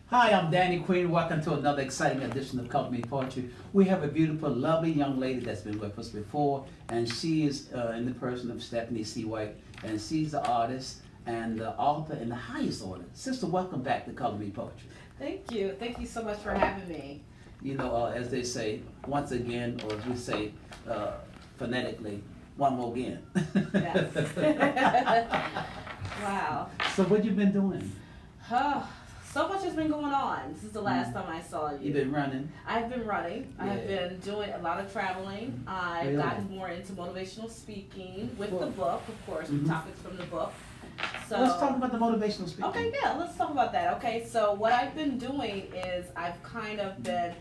Hi, I'm Danny Queen. Welcome to another exciting edition of Company Poetry. We have a beautiful, lovely young lady that's been with us before, and she is in the person of Stephanie C. White, and she's the artist and the author in the highest order. Sister, welcome back to Company Poetry. Thank you. Thank you so much for having me. You know, as they say, once again, or as we say phonetically, one more again. Yes. Wow. So what you been doing? So much has been going on since the last time I saw you. You been running? I've been running. Yeah. I've been doing a lot of traveling. I've Really? gotten more into motivational speaking with the book, of course, with Mhm. topics from the book. So Let's talk about the motivational speaking. Okay, yeah, let's talk about that. Okay, so what I've been doing is I've kind of been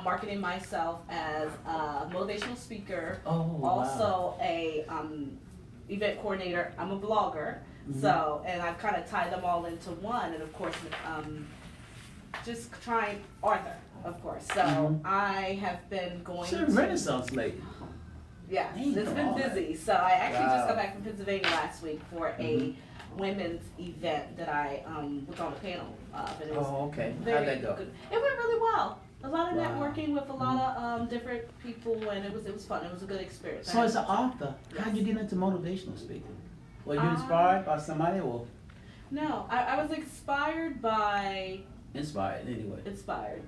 marketing myself as a motivational speaker, Oh, also a event coordinator. I'm a blogger, so and I've kind of tied them all into one, and of course, just trying Arthur, of course. So I have been going. She's a to Renaissance lady. Yeah, Ain't it's been all busy. So I actually Wow. just got back from Pennsylvania last week for a women's event that I was on a panel of, and it was Oh, okay. How'd very that go? good. It went really well. A lot of Wow. networking with a lot of different people, and it was fun. It was a good experience. So as an author, how'd you get into motivational speaking? Were you inspired by somebody or No, I was inspired by inspired anyway?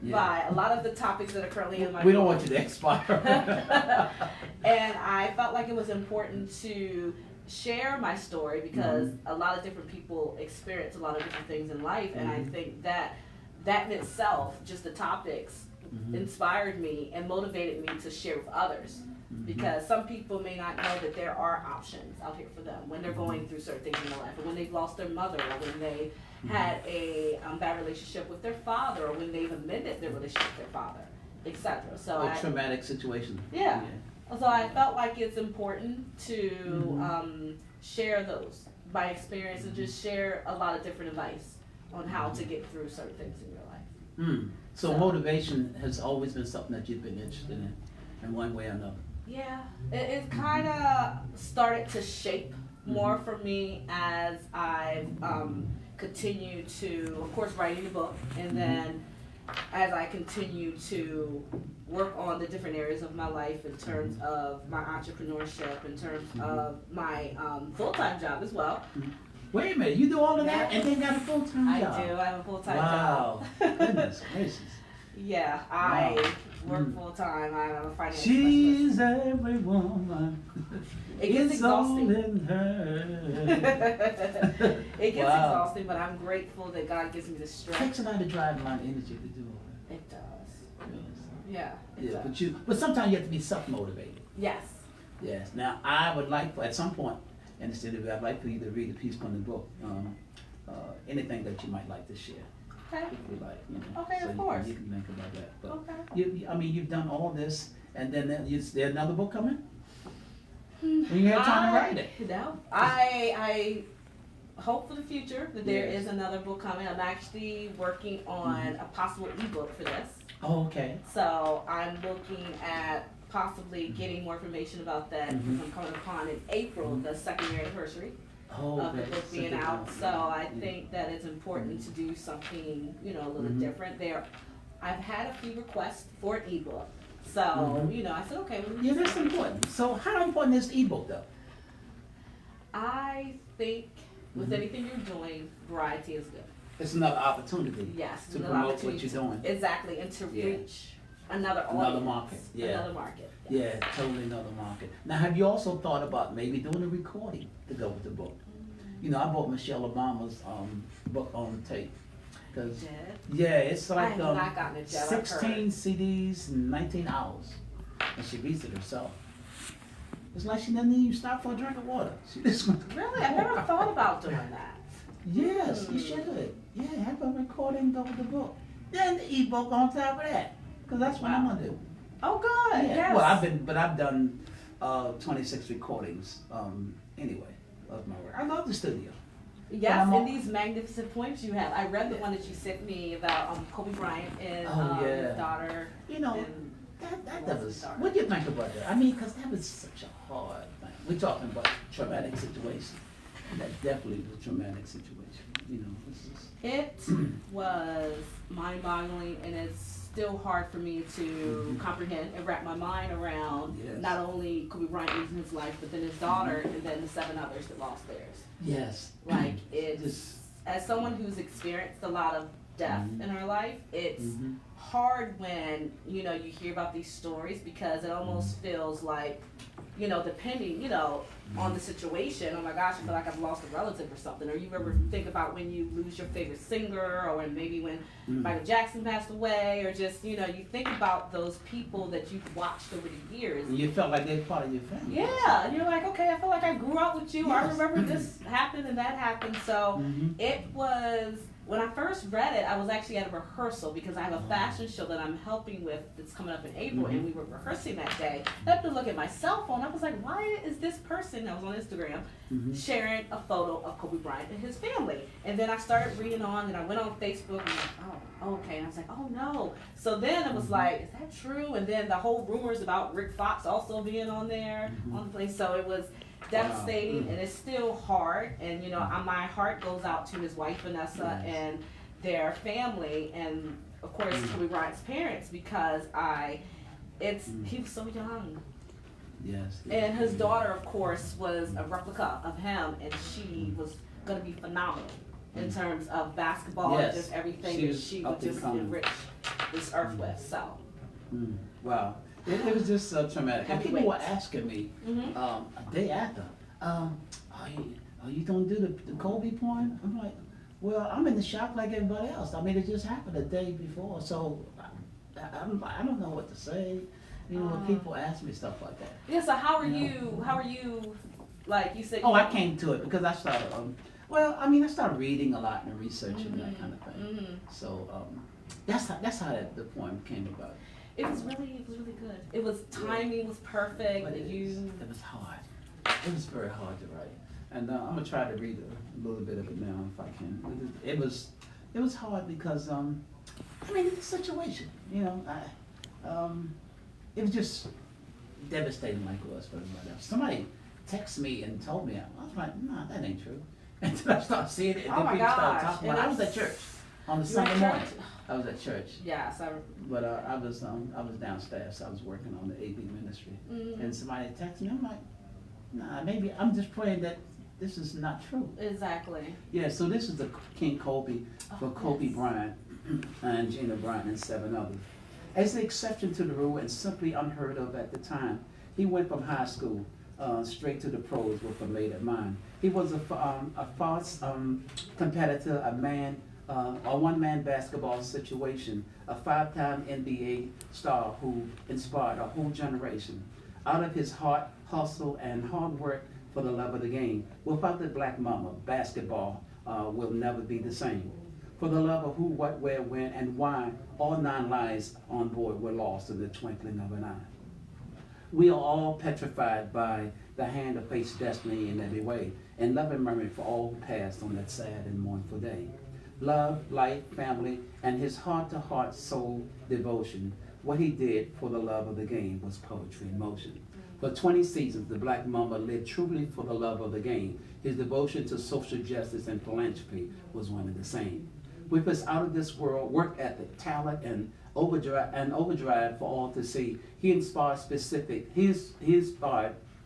Yeah. by a lot of the topics that are currently in my We don't book. want you to expire. And I felt like it was important to share my story because a lot of different people experience a lot of different things in life, and I think that in itself, just the topics, inspired me and motivated me to share with others. Because some people may not know that there are options out here for them when they're going through certain things in their life, or when they've lost their mother, or when they had a bad relationship with their father, or when they've amended their relationship with their father, etc. So A traumatic situation. Yeah. So I felt like it's important to share those, my experience, and just share a lot of different advice on how to get through certain things in your life. So motivation has always been something that you've been interested in one way or another. Yeah, it kind of started to shape more for me as I've continued to, of course, writing the book, and then as I continue to work on the different areas of my life in terms of my entrepreneurship, in terms of my full-time job as well. Wait a minute, you do all of that and then got a full-time job? I do, I have a full-time Wow. job. Goodness gracious. Yeah, I work full-time, I'm a financial She's every woman. It gets It's all exhausting. in her. It gets Wow. exhausting, but I'm grateful that God gives me the strength. Takes a lot of drive and a lot of energy to do all that. It does. Yes. Yeah, it Yeah, does. but sometimes you have to be self-motivated. Yes. Yes. Now, I would like, at some point in this interview, I'd like for you to read a piece from the book. Anything that you might like to share, Okay. if you like. You know, Okay, so of course. You can think about that. But Okay. I mean, you've done all this, and then is there another book coming? When you have time to write it. No. I hope for the future that there Yes. is another book coming. I'm actually working on a possible ebook for this. Oh, okay. So I'm looking at possibly getting more information about that because I'm coming upon in April, the second year anniversary Oh, of the okay. book being out. So I think that it's important to do something, a little different there. I've had a few requests for an ebook. So, I said, okay. Well, Yeah, that's important. So how important is the ebook though? I think with anything you're doing, variety is good. It's another opportunity. Yes. To another promote what opportunity you're doing. Exactly, and to Yeah. reach another Another audience. market, yeah. Another market. Yeah, totally another market. Now, have you also thought about maybe doing a recording to go with the book? I bought Michelle Obama's book on tape. Cause yeah, it's I like have not gotten it yet. I've heard. 16 CDs in 19 hours, and she reads it herself. It's like she doesn't even stop for a drink of water. She just Really? I never thought about doing that. Yes, you should. Yeah, have a recording go with the book. Then the ebook on top of that, cause that's what I'm gonna do. Oh, good. Yeah. Yes. Well, I've done 26 recordings anyway of my work. I love the studio. Yes, and these magnificent poems you have. I read the one that you sent me about Kobe Bryant and his daughter. And That was. What do you think about that? I mean, because that was such a hard thing. We're talking about traumatic situation. That definitely was a traumatic situation. You know, this is. It was mind-boggling, and it's still hard for me to comprehend and wrap my mind around. Yes. Not only Kobe Bryant losing his life, but then his daughter, and then the 7 others that lost theirs. Yes. Like, it's, as someone who's experienced a lot of death in her life, it's hard when, you know, you hear about these stories, because it almost feels like, you know, depending, you know, on the situation, oh my gosh, I feel like I've lost a relative or something. Or you ever think about when you lose your favorite singer, or when maybe when Michael Jackson passed away, or just, you know, you think about those people that you've watched over the years. And you felt like they're part of your family. Yeah, and you're like, okay, I feel like I grew up with you. Yes. I remember this happened and that happened. So it was, when I first read it, I was actually at a rehearsal, because I have a fashion show that I'm helping with that's coming up in April, and we were rehearsing that day. I had to look at my cell phone. I was like, why is this person, I was on Instagram, sharing a photo of Kobe Bryant and his family? And then I started reading on, and I went on Facebook, and I'm like, oh, okay. And I was like, oh no. So then it was like, is that true? And then the whole rumors about Rick Fox also being on there, on the place. So it was devastating, and it's still hard. And, you know, my heart goes out to his wife, Vanessa, and their family, and of course Kobe Bryant's parents, because he was so young. Yes. And his daughter, of course, was a replica of him, and she was going to be phenomenal in terms of basketball and just everything that she would just enrich this earth with. So. Wow. It was just so traumatic. And people were asking me a day after, are you going to do the Kobe poem? I'm like, well, I'm in the shock like everybody else. I mean, it just happened a day before, so I don't know what to say. You know, when people ask me stuff like that. Yeah, so how are you, like you said? I came to it because I started, I started reading a lot and researching that kind of thing. So that's how the poem came about. It was really good. It was, timing was perfect. But it was hard. It was very hard to write. And I'm gonna try to read a little bit of it now if I can. It was hard because it's a situation. You know, it was just devastating like it was for everybody else. Somebody texted me and told me, I was like, nah, that ain't true. Until I started seeing it, and then people started talking about it. I was at church on the Sunday morning. I was at church. Yes, But I was downstairs. So I was working on the AV ministry, and somebody texted me. I'm like, nah, maybe I'm just praying that this is not true. Exactly. Yeah. So this is the King Kobe for Kobe Bryant and Gina Bryant and 7 others. As the exception to the rule and simply unheard of at the time, he went from high school straight to the pros with a later mind. He was a fast competitor, a one-man basketball situation, a 5-time NBA star who inspired a whole generation. Out of his heart, hustle, and hard work for the love of the game. Without the Black Mama, basketball will never be the same. For the love of who, what, where, when, and why, all 9 lives on board were lost in the twinkling of an eye. We are all petrified by the hand of fate's destiny in every way, and love and memory for all who passed on that sad and mournful day. Love, life, family, and his heart-to-heart soul devotion. What he did for the love of the game was poetry in motion. For 20 seasons, the Black Mamba lived truly for the love of the game. His devotion to social justice and philanthropy was one and the same. With his out-of-this-world work ethic, talent, and overdrive for all to see, he inspired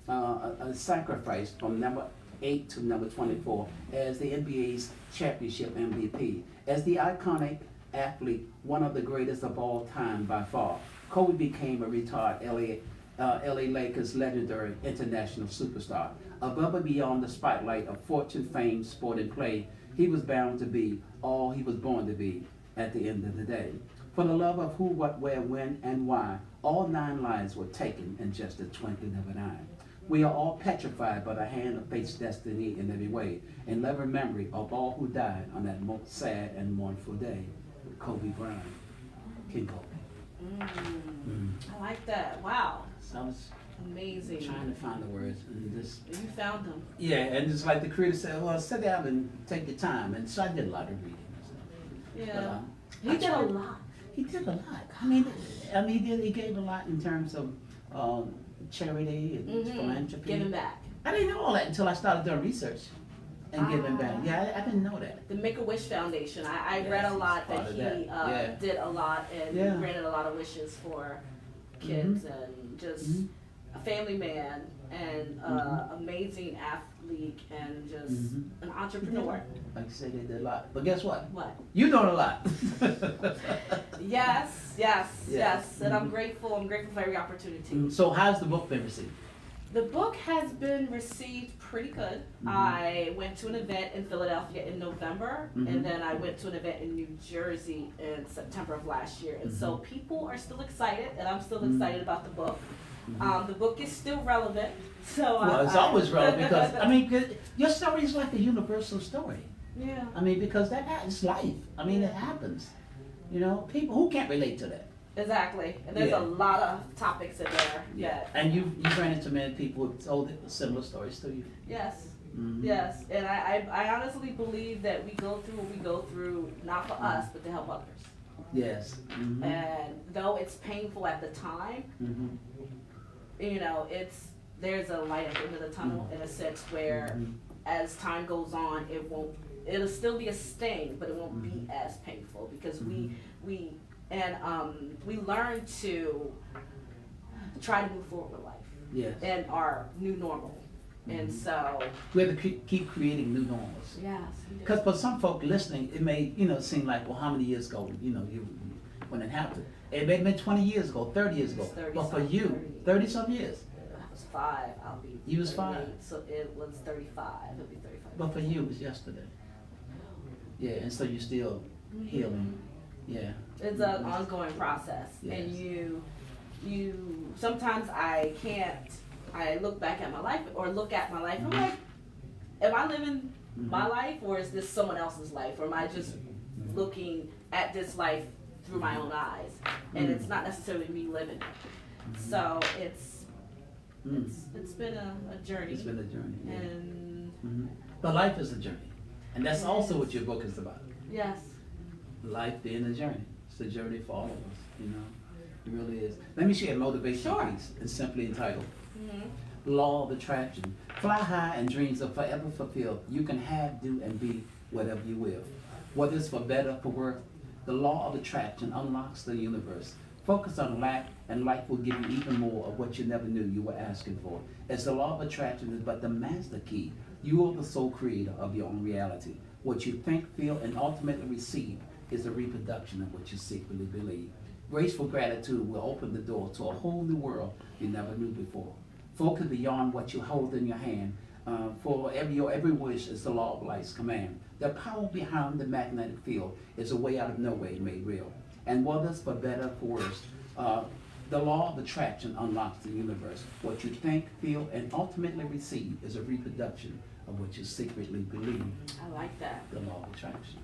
a sacrifice from number 8 to number 24 as the NBA's championship MVP. As the iconic athlete, one of the greatest of all time by far, Kobe became a retired LA Lakers legendary international superstar. Above and beyond the spotlight of fortune, fame, sport, and play, he was bound to be all he was born to be at the end of the day. For the love of who, what, where, when, and why, all 9 lives were taken in just the twinkling of an eye. We are all petrified by the hand of fate's destiny in every way, and love and memory of all who died on that most sad and mournful day. Kobe Bryant, King Kobe. I like that. Wow. So I was amazing. Trying to find the words, and just you found them. Yeah, and just like the creator said, well, sit down and take your time, and so I did a lot of reading. Yeah, but, he did a lot. He did a lot. He gave a lot in terms of charity and philanthropy. Giving back. I didn't know all that until I started doing research. And giving back. Yeah, I didn't know that. The Make-A-Wish Foundation. I Yes, read a he's lot part that of he that. Yeah. did a lot and Yeah. granted a lot of wishes for kids and just a family man and amazing athlete and just an entrepreneur. Like you say, they did a lot. But guess what? What? You doing a lot. Yes. And I'm grateful. I'm grateful for every opportunity. So how's the book been received? The book has been received pretty good. I went to an event in Philadelphia in November, and then I went to an event in New Jersey in September of last year. And so people are still excited, and I'm still excited about the book. The book is still relevant. So Well, it's always relevant because, I mean, 'cause your story is like a universal story. Yeah. I mean, because it's life. I mean, it happens. You know, people who can't relate to that. Exactly. And there's a lot of topics in there. Yeah. And you ran into many people who told similar stories to you. Yes. Yes. And I honestly believe that we go through what we go through not for us, but to help others. Yes. And though it's painful at the time, you know, there's a light at the end of the tunnel in a sense where as time goes on, it'll still be a sting, but it won't be as painful because we learn to try to move forward with life. Yes. And our new normal. And so we have to keep creating new normals. yes. Because for some folk listening, it may seem like, well, how many years ago you when it happened? It may have been 20 years ago, 30 years ago. But for you, 30-some years. I was 5. I'll be. You was 5. So it was 35. It'll be 35. But for you, it was yesterday. Yeah, and so you're still healing. Yeah. It's an ongoing process, and you sometimes I look back at my life or look at my life. I'm like, am I living my life, or is this someone else's life, or am I just looking at this life through my own eyes, and it's not necessarily me living it. So it's been a journey. It's been a journey. Yeah. And but life is a journey, and that's also what your book is about. yes. Life being a journey. It's a journey for all of us, you know. It really is. Let me share a motivational piece. It's simply entitled Law of Attraction. Fly high and dreams are forever fulfilled. You can have, do, and be whatever you will. Whether it's for better, for worse, the law of attraction unlocks the universe. Focus on lack, and life will give you even more of what you never knew you were asking for. As the law of attraction is but the master key, you are the sole creator of your own reality. What you think, feel, and ultimately receive is a reproduction of what you secretly believe. Graceful gratitude will open the door to a whole new world you never knew before. Focus beyond what you hold in your hand. For your every wish is the law of life's command. The power behind the magnetic field is a way out of nowhere made real. And whether it's for better or for worse, the law of attraction unlocks the universe. What you think, feel, and ultimately receive is a reproduction of what you secretly believe. I like that. The law of attraction.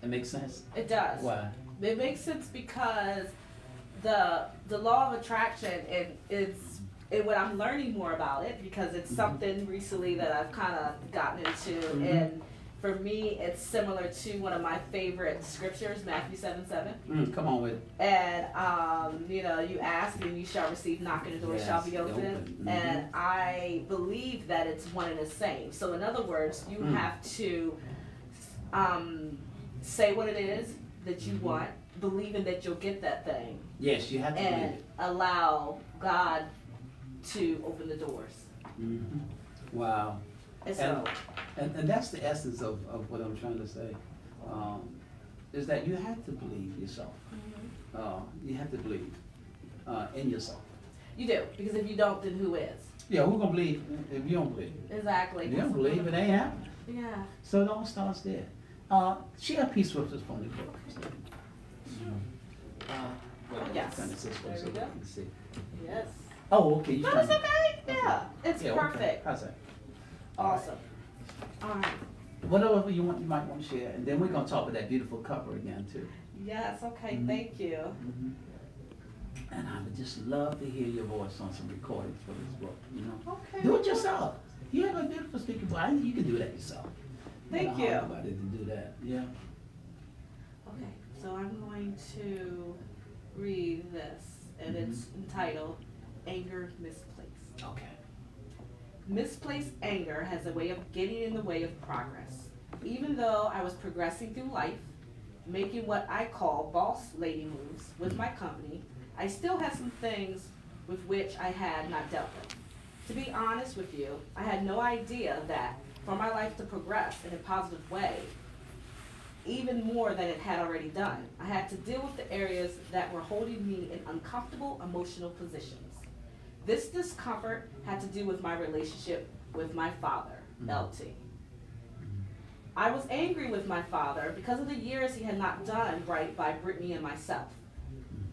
It makes sense? It does. Why? It makes sense because the law of attraction and what I'm learning more about it because it's something recently that I've kind of gotten into, and for me it's similar to one of my favorite scriptures, Matthew 7:7. Come on with it. And you know, you ask and you shall receive, knock and the door shall be open. And I believe that it's one and the same. So in other words, you have to say what it is that you want, believing that you'll get that thing. Yes, you have to believe And it. allow God to open the doors. Wow. And so, And that's the essence of what I'm trying to say, is that you have to believe yourself. You have to believe in yourself. you do, because if you don't, then who is? Yeah, who's going to believe if you don't believe? Exactly. If you don't believe, it ain't happening. Yeah. So it all starts there. Share a piece with us from the book. Yes. Kind of system There so we we go. can see. Yes. Oh, okay. You No, trying it's to- okay. Yeah. It's Yeah, perfect. Okay. How's that? Awesome. All right. Whatever you might want to share, and then we're gonna talk about that beautiful cover again too. Yes. Okay. Thank you. And I would just love to hear your voice on some recordings for this book. You know, Okay. do it yourself. You have a beautiful speaking voice. I think you can do that yourself. Thank You. you. Anybody to do that? Yeah. Okay. So I'm going to read this, and it's entitled "Anger Misplaced." Okay. Misplaced anger has a way of getting in the way of progress. Even though I was progressing through life, making what I call boss lady moves with my company, I still had some things with which I had not dealt with. To be honest with you, I had no idea that for my life to progress in a positive way, even more than it had already done, I had to deal with the areas that were holding me in uncomfortable emotional positions. This discomfort had to do with my relationship with my father, LT. I was angry with my father because of the years he had not done right by Brittany and myself.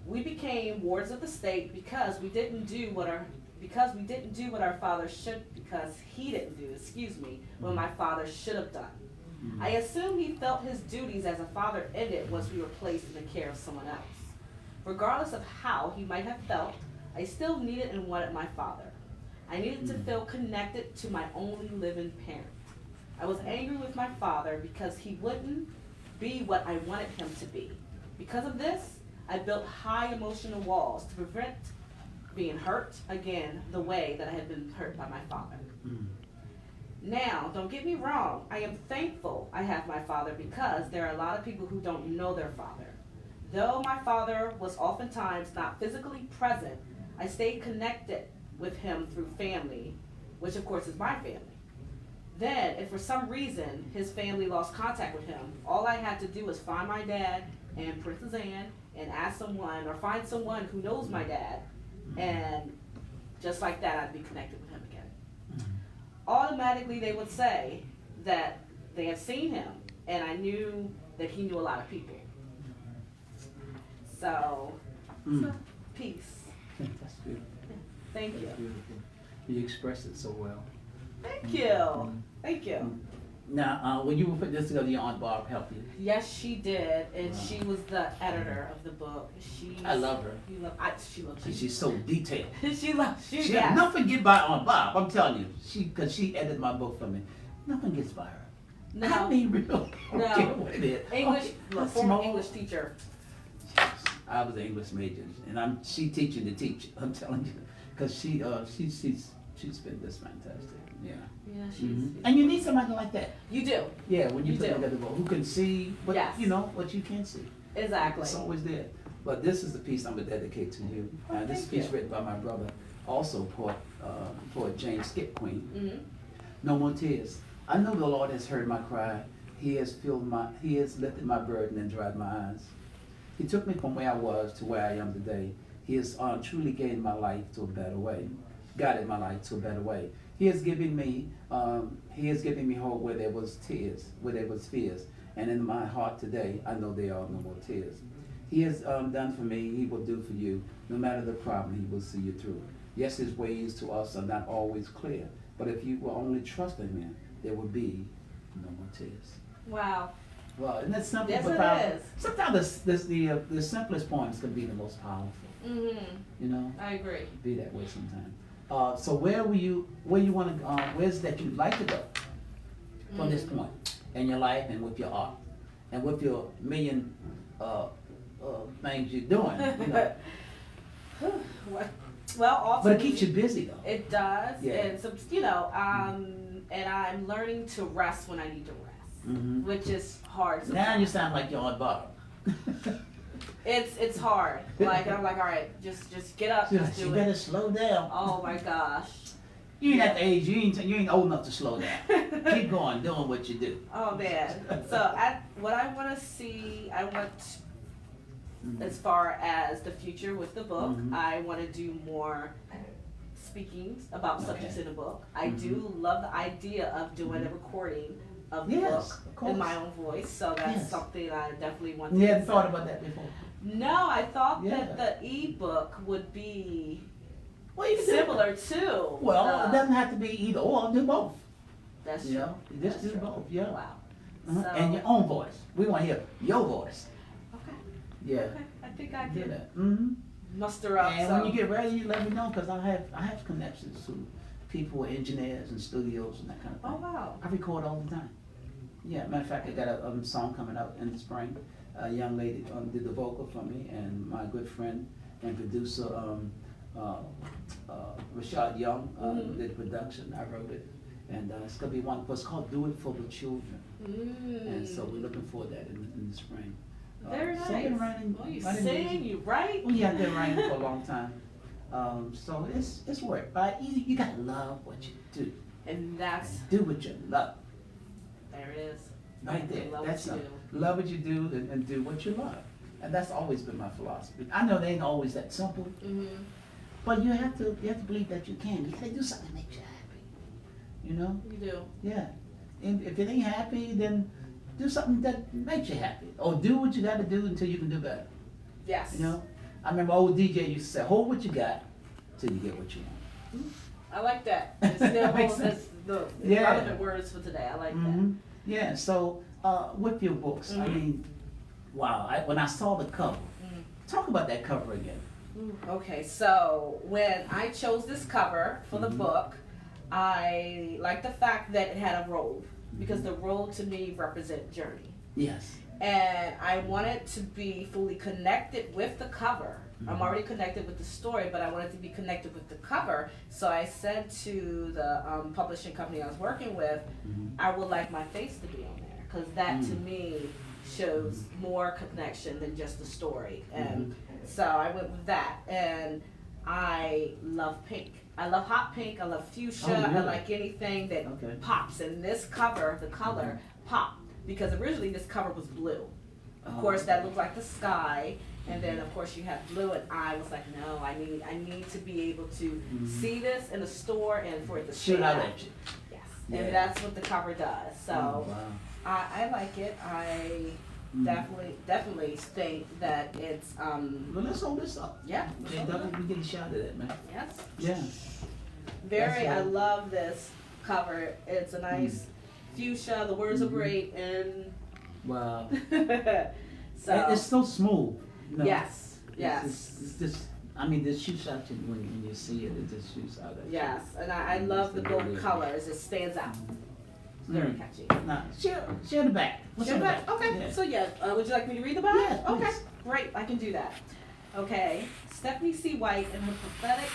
We became wards of the state because he didn't do what our father what my father should have done. I assume he felt his duties as a father ended once we were placed in the care of someone else. Regardless of how he might have felt, I still needed and wanted my father. I needed to feel connected to my only living parent. I was angry with my father because he wouldn't be what I wanted him to be. Because of this, I built high emotional walls to prevent being hurt again the way that I had been hurt by my father. Now, don't get me wrong, I am thankful I have my father because there are a lot of people who don't know their father. Though my father was oftentimes not physically present, I stayed connected with him through family, which of course is my family. Then, if for some reason his family lost contact with him, all I had to do was find my dad and Princess Anne and ask someone or find someone who knows my dad, and just like that I'd be connected with him again. Automatically they would say that they had seen him, and I knew that he knew a lot of people. So peace. That's beautiful. Thank you. That's beautiful. You expressed it so well. Thank you. Thank you. Now, when you were putting this together, your Aunt Barb helped you. Yes, she did, and she was the editor of the book. I love her. She loves She's so detailed. She loves you. She Yes. nothing get by Aunt Barb. I'm telling you, because she edited my book for me. Nothing gets by her. No. I mean, real. No. What it is. English, that's former small. English teacher. I was an English major, and she teaching to teach. I'm telling you, because she's been just fantastic. Yeah. Yeah, she's. And you need somebody like that. You do. Yeah, when you You put do. together a book, who can see, but Yes. you know what you can't see. Exactly. It's always there. But this is the piece I'm gonna dedicate to you. Oh, This thank piece you. written by my brother, also poet James Skip Queen. Mm-hmm. No more tears. I know the Lord has heard my cry. He has lifted my burden and dried my eyes. He took me from where I was to where I am today. He has truly guided my life to a better way. Guided my life to a better way. He has given me hope where there was tears, where there was fears. And in my heart today, I know there are no more tears. He has done for me, he will do for you. No matter the problem, he will see you through. Yes, his ways to us are not always clear, but if you will only trust in him, there will be no more tears. Wow. Well, isn't that simple? Yes, but it is. sometimes the simplest poems can be the most powerful. Mm-hmm. You know, I agree. be that way sometimes. So where you want to, where's that you'd like to go from this point in your life and with your art and with your million things you're doing? You know? Well, also. But it keeps you busy though. It does, Yeah. and some, and I'm learning to rest when I need to rest, which is hard. Now Sometimes. you sound like you're on Bob. It's hard. Like I'm like, all right, just get up, just You do better it. slow down. Oh my gosh. You ain't at the age. You ain't old enough to slow down. Keep going, doing what you do. Oh man. So what I want to see, as far as the future with the book, I want to do more speakings about subjects in the book. I do love the idea of doing a recording of the Yes, book of course. in my own voice. So that's Yes. something I definitely want to You hadn't consider. thought about that before. No, I thought Yeah. that the ebook would be Well, you can do similar to. Well, it doesn't have to be either or. Do both. That's You true. know, you just That's do true. both. Yeah. Wow. Uh-huh. So, And your own voice. We want to hear your voice. Okay. Yeah. Okay. I think I Do can that. muster up And some. when you get ready, you let me know because I have connections to people, engineers, and studios and that kind of thing. Oh wow. I record all the time. Yeah, matter of fact, I got a song coming out in the spring. A young lady did the vocal for me, and my good friend and producer Rashad Young did the production. I wrote it, and it's gonna be one. It's called "Do It for the Children," and so we're looking for that in the spring. Very nice. So I've been writing, Well, you writing sing, music. you write. Well, yeah, I've been writing for a long time. So it's work. But you gotta love what you do. And that's, Do what you love. there it is. Right there. Love That's what you it. Love what you do and do what you love. And that's always been my philosophy. I know they ain't always that simple, but you have to believe that you can. You gotta do something that makes you happy. You know? You do. Yeah. And if it ain't happy, then do something that makes you happy. Or do what you gotta do until you can do better. Yes. You know? I remember old DJ used to say, hold what you got till you get what you want. I like that. It still Makes holds sense. the Yeah. relevant words for today. I like Mhm. Yeah, so with your books, I mean, wow, when I saw the cover, talk about that cover again. that. Okay, so when I chose this cover for the book, I like the fact that it had a road, because the road to me represent journey. Yes. And I wanted to be fully connected with the cover. I'm already connected with the story, but I wanted to be connected with the cover. So I said to the publishing company I was working with, I would like my face to be on there, because that to me shows more connection than just the story. And so I went with that. And I love pink. I love hot pink. I love fuchsia. Oh, really? I like anything that Okay. pops. And this cover, the color, popped, because originally this cover was blue. Of course, that looked like the sky, and then of course you have blue, and I was like, no, I need to be able to see this in the store and for it to Shoot stand out out. at you. Yes, Yeah. and that's what the cover does. So Oh, wow. I like it. I definitely think that it's Well, let's hold this up. yeah. Okay, we get a shot of that, man. Yes. Yeah. Very. I That's right. love this cover. It's a nice fuchsia. The words are great, and Wow. so It's so smooth. You know? yes, yes. It's just, I mean, this shoots out you when you see it. It just shoots out at you. Yes, and I love the gold colors. It stands out. It's very catchy. Now, share the back. What's Share on the back? Okay, Yeah. so yeah, would you like me to read the back? Yeah, Okay, please. great, I can do that. Okay, Stephanie C. White and her prophetic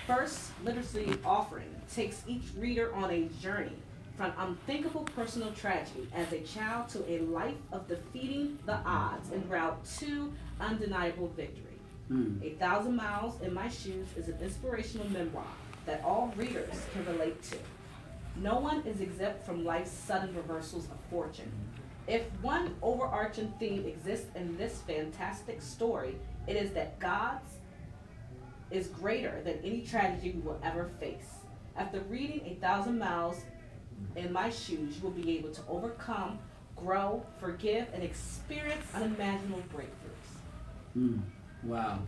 first literacy offering takes each reader on a journey from unthinkable personal tragedy as a child to a life of defeating the odds en route to undeniable victory. 1,000 Miles in My Shoes is an inspirational memoir that all readers can relate to. No one is exempt from life's sudden reversals of fortune. If one overarching theme exists in this fantastic story, it is that God's is greater than any tragedy we will ever face. After reading 1,000 Miles in My Shoes, you will be able to overcome, grow, forgive, and experience unimaginable breakthroughs. Wow.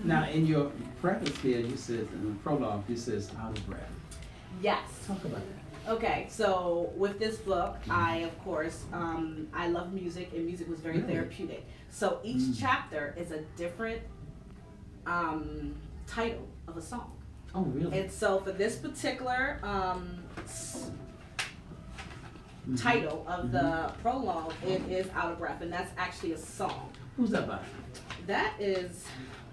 Now, in your preface here, you said, in the prologue, you says out of breath. Yes. Talk about that. Okay, so with this book, I, of course, I love music, and music was very Really? therapeutic. So each chapter is a different title of a song. Oh, really? And so for this particular title of the prologue, it is Out of Breath, and that's actually a song. Who's that by? That is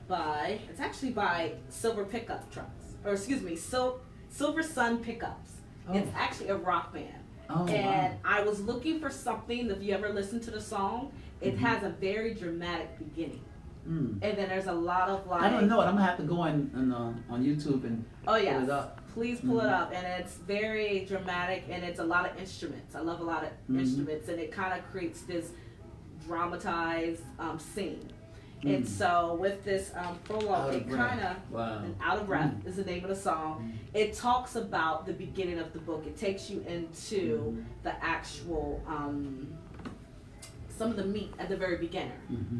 by, it's actually by Silver Pickup Trucks, or excuse me, Silver Sun Pickups. It's actually a rock band. Oh, And wow. I was looking for something, if you ever listen to the song, it has a very dramatic beginning. And then there's a lot of like, I don't know it. I'm gonna have to go on YouTube and oh pull yes, it up. please pull it up. And it's very dramatic, and it's a lot of instruments. I love a lot of instruments, and it kind of creates this dramatized scene. And so with this prologue, it kind of, Wow. Out of Breath is the name of the song. It talks about the beginning of the book. It takes you into the actual, some of the meat at the very beginning,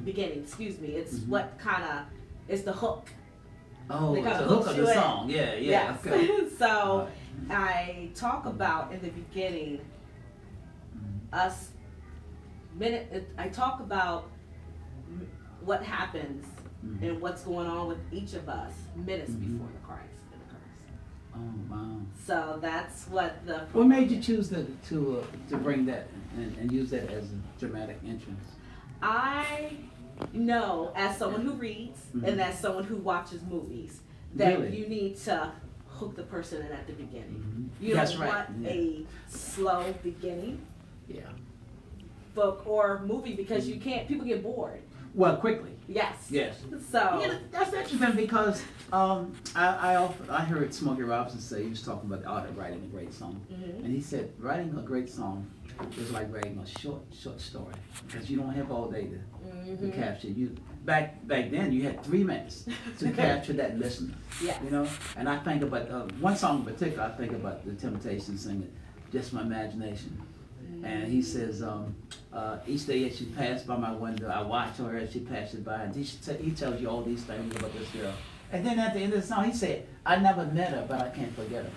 excuse me. It's what kind of, it's the hook. Oh, They it's kinda the hook hooks of you the in. song. Yeah, yeah. Yes. Okay. So I talk about in the beginning us I talk about what happens and what's going on with each of us minutes before the Christ occurs. Oh, wow. So that's what the What made you choose to bring that and use that as a dramatic entrance? I know, as someone who reads and as someone who watches movies, that Really? you need to hook the person in at the beginning. Mhm. You That's don't right. want Yeah. a slow beginning Yeah. book or movie because you can't. People get bored. Well, quickly. Yes. Yes. So. Yeah, that's interesting because I heard Smokey Robinson say, he was talking about the art of writing a great song, Mhm. and he said writing a great song is like writing a short story because you don't have all day to capture you. Back then, you had 3 minutes to capture that listener. Yes. You know, and I think about one song in particular. I think about the Temptations singing "Just My Imagination," and he says, each day as she passed by my window, I watch her as she passes by, and he tells you all these things about this girl. And then at the end of the song, he said, I never met her, but I can't forget her.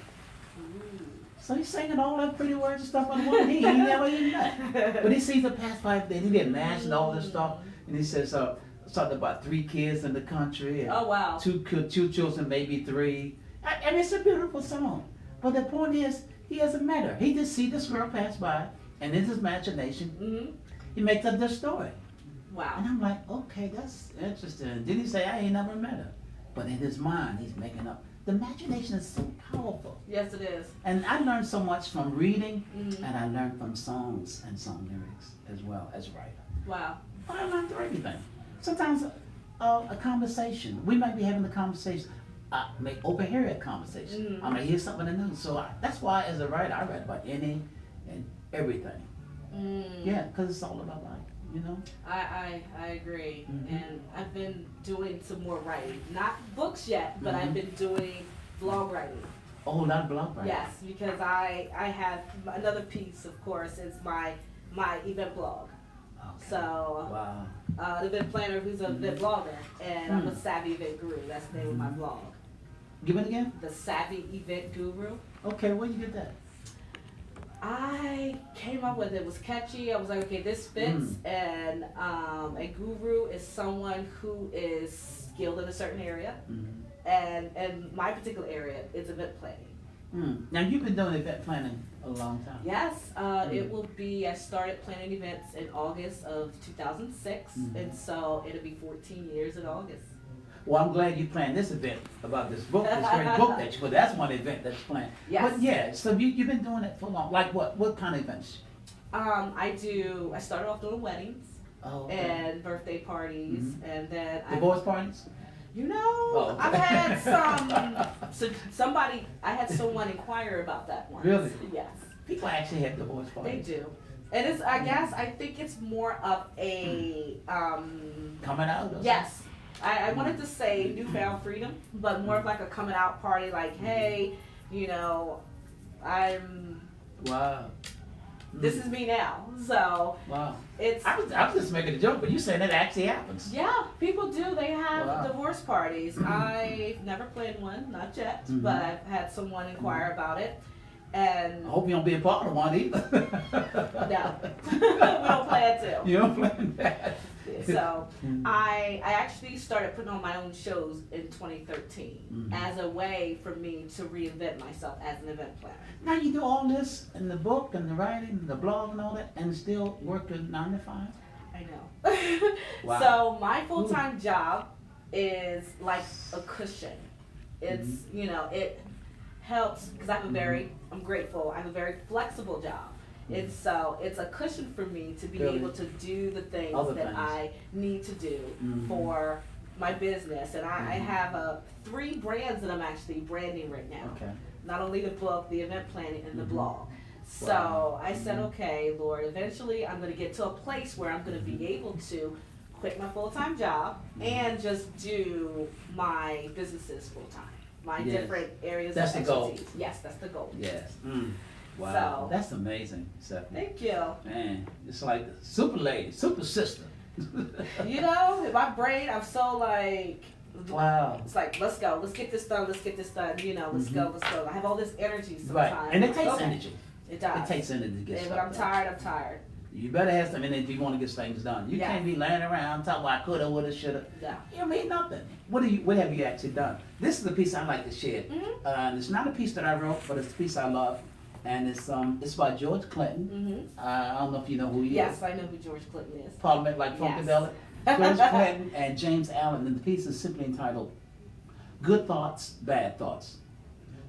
So he's singing all that pretty words and stuff on one. He never even met. But he sees her pass by, and he get matched and all this stuff. And he says something about 3 kids in the country. And Oh wow. 2 children, maybe 3. And it's a beautiful song. But the point is, he hasn't met her. He just see this girl pass by, and in his imagination, he makes up this story. Wow. And I'm like, okay, that's interesting. Then he say, I ain't never met her. But in his mind, he's making up. The imagination is so powerful. Yes, it is. And I learned so much from reading, and I learned from songs and song lyrics as well as a writer. Wow. But I learned through everything. Sometimes a conversation, we might be having a conversation, I may overhear a conversation. I may hear something in the news. So that's why as a writer, I write about any and everything. Yeah, because it's all about life, you know? I agree. And I've been doing some more writing. Not books yet, but I've been doing blog writing. Oh, not blog writing. Yes, because I have another piece, of course, is my event blog. Okay. So, Wow. the event planner who's a event blogger, and I'm a savvy event guru. That's the name of my blog. Give it again? The Savvy Event Guru. Okay, where you get that? I came up with it. It was catchy. I was like, okay, this fits. And a guru is someone who is skilled in a certain area, and my particular area is event planning. Now you've been doing event planning a long time. Yes, it will be. I started planning events in August of 2006, and so it'll be 14 years in August. Well, I'm glad you planned this event about this book, this great book that you put. That's one event that's planned. Yes. But yeah, so you've been doing it for long. Like what kind of events? I started off doing weddings and birthday parties, and then Divorce parties? You know, I've had I had someone inquire about that once. Really? Yes. People actually have divorce parties. They do. And it's, I think it's more of a, Coming out? Or something? yes. I wanted to say newfound freedom, but more of like a coming out party, like, hey, you know, Wow. this is me now. So, Wow. it's, I was just making a joke, but you saying that actually happens. yeah, people do. They have Wow. divorce parties. I've never planned one, not yet, but I've had someone inquire about it. And I hope you don't be a part of one either. no, we don't plan to. You don't plan that. So I actually started putting on my own shows in 2013 as a way for me to reinvent myself as an event planner. Now you do all this in the book and the writing, and the blog and all that, and still work at 9 to 5? I know. Wow. So my full-time job is like a cushion. It's, you know, it helps because I'm grateful. I have a very flexible job. And so it's a cushion for me to be Really? able to do the things Other that things. I need to do for my business. And I have 3 brands that I'm actually branding right now. Okay. Not only the book, the event planning, and the blog. So Wow. I said, okay, Lord, eventually I'm going to get to a place where I'm going to be able to quit my full-time job and just do my businesses full-time. My Yes. different areas That's of the goal. expertise. Yes, that's the goal. Yes. Wow. So- That's amazing, Stephanie. Thank you. Man, it's like the super lady, super sister. You know, in my brain, I'm so like, Wow. it's like, let's go, let's get this done, you know, let's go. I have all this energy sometimes. Right. And it takes Okay. energy. It does. It takes energy to get And stuff when I'm done. tired, I'm tired. You better have some energy if you want to get things done. You Yeah. can't be laying around talking about I coulda, woulda, shoulda. Yeah. You mean nothing. What have you actually done? This is the piece I like to share. It's not a piece that I wrote, but it's a piece I love, and it's by George Clinton. I don't know if you know who he Yes, is. I know who George Clinton is. Parliament like Yes. Funkadelic. George Clinton and James Allen, and the piece is simply entitled Good thoughts, bad thoughts.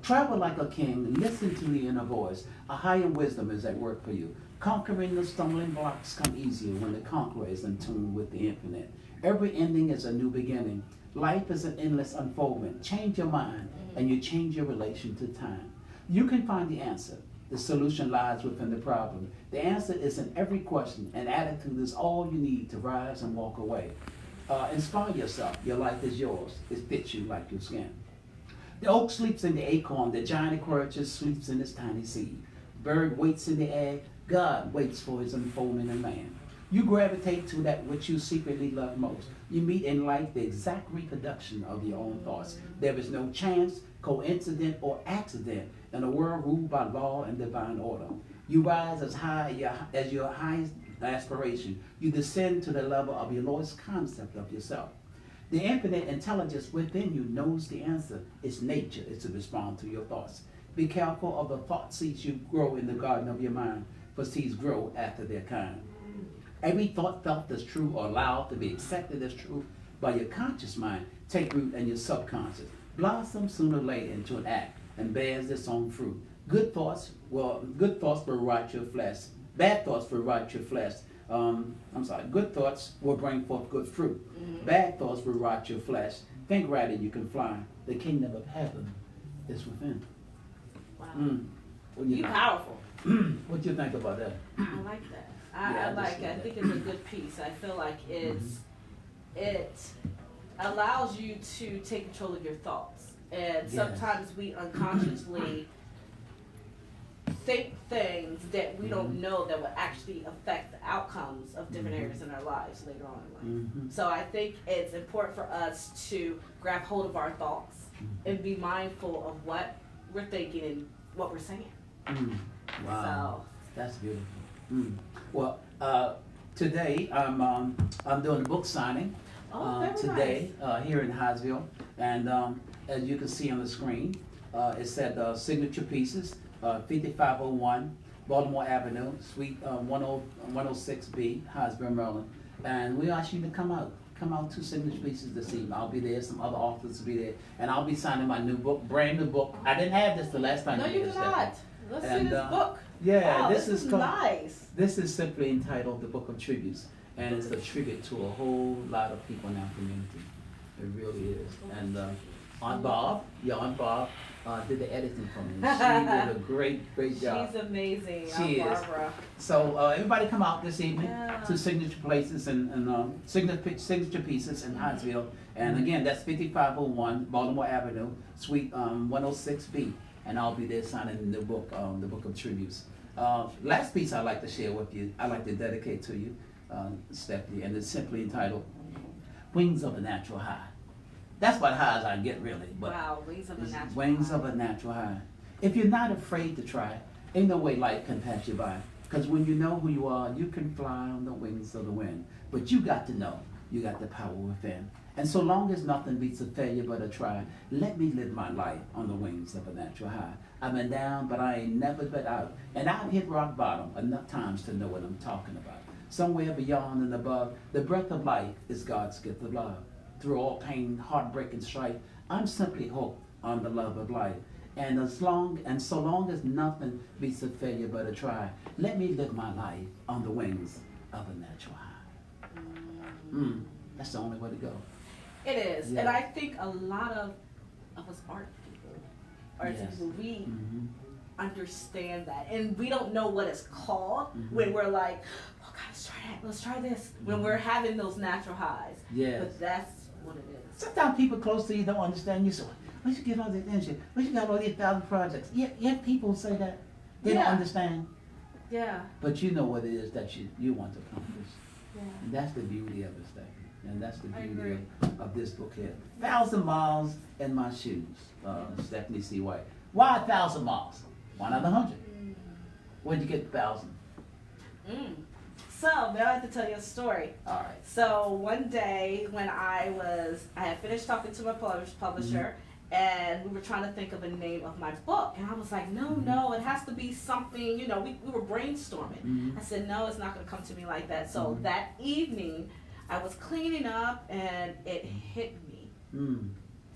Travel like a king, listen to the inner voice. A higher wisdom is at work for you. Conquering the stumbling blocks come easier when the conqueror is in tune with the infinite. Every ending is a new beginning. Life is an endless unfoldment. Change your mind and you change your relation to time. You can find the answer. The solution lies within the problem. The answer is in every question, and attitude is all you need to rise and walk away. Inspire yourself. Your life is yours. It fits you like your skin. The oak sleeps in the acorn. The giant aquarius sleeps in its tiny seed. Bird waits in the air. God waits for his unfolding in man. You gravitate to that which you secretly love most. You meet in life the exact reproduction of your own thoughts. There is no chance, coincidence, or accident in a world ruled by law and divine order. You rise as high as your highest aspiration. You descend to the level of your lowest concept of yourself. The infinite intelligence within you knows the answer. Its nature is to respond to your thoughts. Be careful of the thought seeds you grow in the garden of your mind, for seeds grow after their kind. Every thought felt as true or allowed to be accepted as true by your conscious mind take root in your subconscious, blossom sooner or later into an act, and bears its own fruit. Good thoughts will rot your flesh. Bad thoughts will rot your flesh. Good thoughts will bring forth good fruit. Bad thoughts will rot your flesh. Think right and you can fly. The kingdom of heaven is within. Wow. You You powerful. What do you think about that? I like that. I think it's a good piece. I feel like it allows you to take control of your thoughts. And sometimes we unconsciously think things that we don't know that will actually affect the outcomes of different areas in our lives later on in life. So I think it's important for us to grab hold of our thoughts and be mindful of what we're thinking and what we're saying. Wow, that's beautiful. Well, today I'm doing a book signing today here in Hyattsville, and as you can see on the screen, it said Signature Pieces, 5501 Baltimore Avenue, Suite 106B, Hyattsville, Maryland, and we ask you to come out to Signature Pieces this evening. I'll be there, some other authors will be there, and I'll be signing my new book, brand new book. I didn't have this the last time. No, you did not. Let's see this book. Yeah, wow, this is called, nice. This is simply entitled The Book of Tributes, and it's a tribute to a whole lot of people in our community. It really is. And Aunt Bob, did the editing for me. She did a great job. She's amazing. She is. Barbara. So everybody come out this evening to Signature Places and Signature Pieces in Hyattsville. And again, that's 5501 Baltimore Avenue, Suite 106B. And I'll be there signing the book of tributes. Last piece I'd like to share with you, I'd like to dedicate to you, Stephanie, and it's simply entitled Wings of a Natural High. That's about high as I get, really. But wow, wings of a natural high. Wings of a natural high. If you're not afraid to try, ain't no way life can pass you by. Because when you know who you are, you can fly on the wings of the wind. But you got to know, you got the power within. And so long as nothing beats a failure but a try, let me live my life on the wings of a natural high. I've been down, but I ain't never been out. And I've hit rock bottom enough times to know what I'm talking about. Somewhere beyond and above, the breath of life is God's gift of love. Through all pain, heartbreak, and strife, I'm simply hooked on the love of life. And so long as nothing beats a failure but a try, let me live my life on the wings of a natural high. That's the only way to go. It is. Yeah. And I think a lot of us art people, we understand that. And we don't know what it's called when we're like, oh God, let's try that, let's try this. When we're having those natural highs. Yes. But that's what it is. Sometimes people close to you don't understand you, so why you get all this energy? Why you got all these 1,000 projects? Yet people say that. They don't understand. Yeah. But you know what it is that you want to accomplish. Yeah. And that's the beauty of it, Stephanie. And that's the I beauty agree. of this book here. 1,000 miles in my shoes, Stephanie C. White. Why 1,000 miles? Why not 100? Where'd you get 1,000? So now I have to tell you a story. All right. So one day when I had finished talking to my publisher, and we were trying to think of a name of my book, and I was like, no, it has to be something, we were brainstorming. I said, no, it's not going to come to me like that. So that evening, I was cleaning up, and it hit me.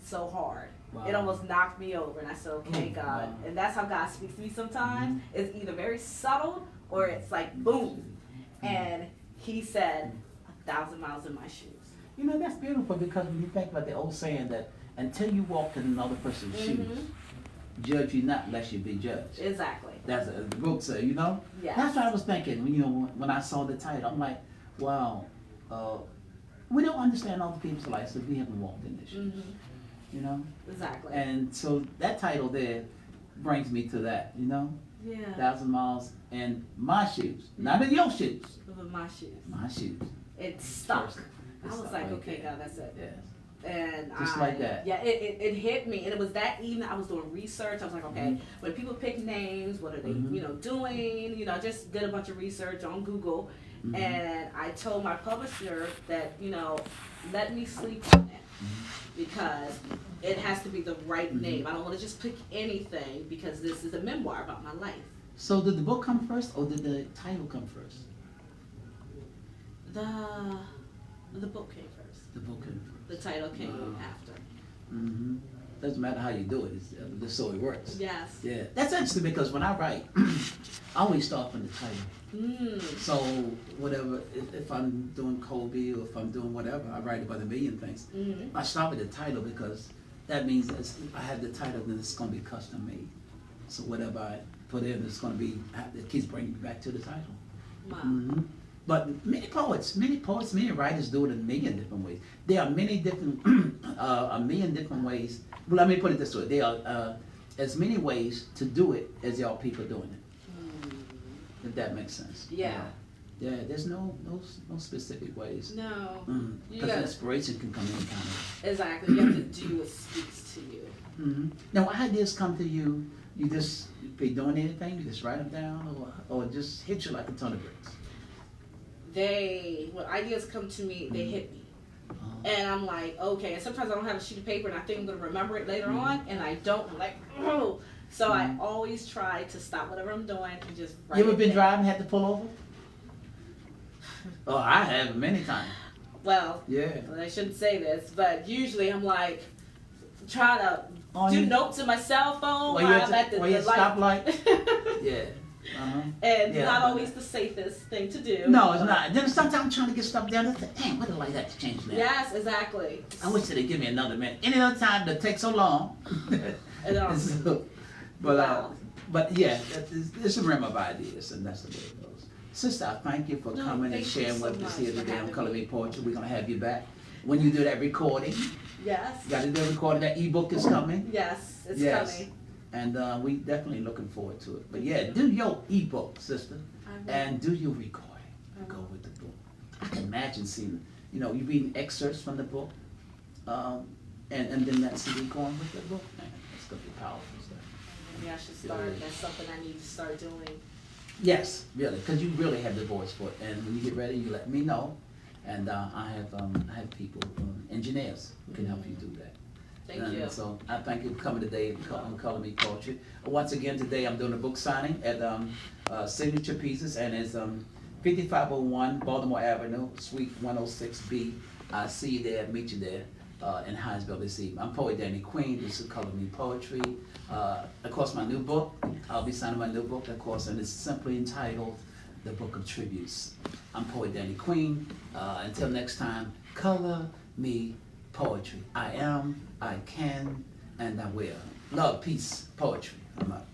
so hard. Wow. It almost knocked me over, and I said, okay, God. Wow. And that's how God speaks to me sometimes. It's either very subtle or it's like boom. And he said, 1,000 miles in my shoes. You know, that's beautiful, because when you think about the old saying that until you walk in another person's shoes, judge you not lest you be judged. Exactly. That's the book say, you know? Yeah. That's what I was thinking when, you know, when I saw the title. I'm like, wow, we don't understand other people's lives if we haven't walked in this shoes. You know? Exactly. And so that title there brings me to that, you know? Yeah. 1,000 miles in my shoes, not in your shoes. With my shoes. My shoes. It stuck. First, I was stuck like, right okay, there. God, that's it. Yes. And Just like that. Yeah, it hit me. And it was that evening I was doing research. I was like, okay, when people pick names, what are they, you know, doing? You know, I just did a bunch of research on Google. And I told my publisher that, you know, let me sleep on it. Because it has to be the right name. I don't want to just pick anything, because this is a memoir about my life. So did the book come first, or did the title come first? The book came first. The book came first. The title came after. Doesn't matter how you do it, it's just so it works. Yes. Yeah, that's interesting, because when I write, I always start from the title. So whatever, if I'm doing Kobe or if I'm doing whatever, I write about a million things. I start with the title, because that means I have the title, then it's going to be custom made. So whatever I put in, it's going to be, it keeps bringing me back to the title. Wow. But many poets, many writers do it in a million different ways. There are many different, a million different ways. Well, let me put it this way: there are as many ways to do it as there are people doing it. If that makes sense. Yeah. Yeah. There's no specific ways. No. Because inspiration can come any kind of way. Exactly. You have to do what speaks to you. Now, when ideas come to you, you just be doing anything, you just write them down, or it just hit you like a ton of bricks. When ideas come to me, they hit me. And I'm like, okay. And sometimes I don't have a sheet of paper, and I think I'm going to remember it later on, and I don't. I'm like, oh. So I always try to stop whatever I'm doing and just write. You ever been driving and had to pull over? Oh, I have many times. Well, Yeah. I shouldn't say this, but usually I'm like, trying to do you- notes in my cell phone While while you're I'm at the while you're light. stoplight? Yeah. And Yeah, not but- always the safest thing to do. No, it's not. Then sometimes I'm trying to get stuff down. I think, dang, why the light have to change now? Yes, exactly. I wish they'd give me another minute. Any other time that takes so long. So, Wow. but yeah, it's a realm of ideas, and that's the way it goes. Sister, I thank you for No, coming and thank you sharing so with us much here for today on having Color me. Me Poetry. We're gonna have you back when you do that recording. Yes. You got to do a recording. That ebook is coming. Yes, it's Yes. coming. And we definitely looking forward to it. But yeah, do your ebook, sister, I will. and do your recording. Go with the book. I can imagine seeing, you reading excerpts from the book, and then that CD going with the book. Man, it's gonna be powerful stuff. Maybe I should start. Yeah. That's something I need to start doing. Yes, really, because you really have the voice for it. And when you get ready, you let me know, and I have people, engineers, who can help you do that. Thank you. So I thank you for coming today on Color Me Poetry. Once again, today I'm doing a book signing at Signature Pieces, and it's 5501 Baltimore Avenue, Suite 106B. I'll see you there, meet you there in Hinesville this evening. I'm Poet Danny Queen. This is Color Me Poetry. Of course, my new book. I'll be signing my new book, of course, and it's simply entitled The Book of Tributes. I'm Poet Danny Queen. Until next time, Color Me Poetry. I am, I can, and I will. Love, peace, poetry. I'm out.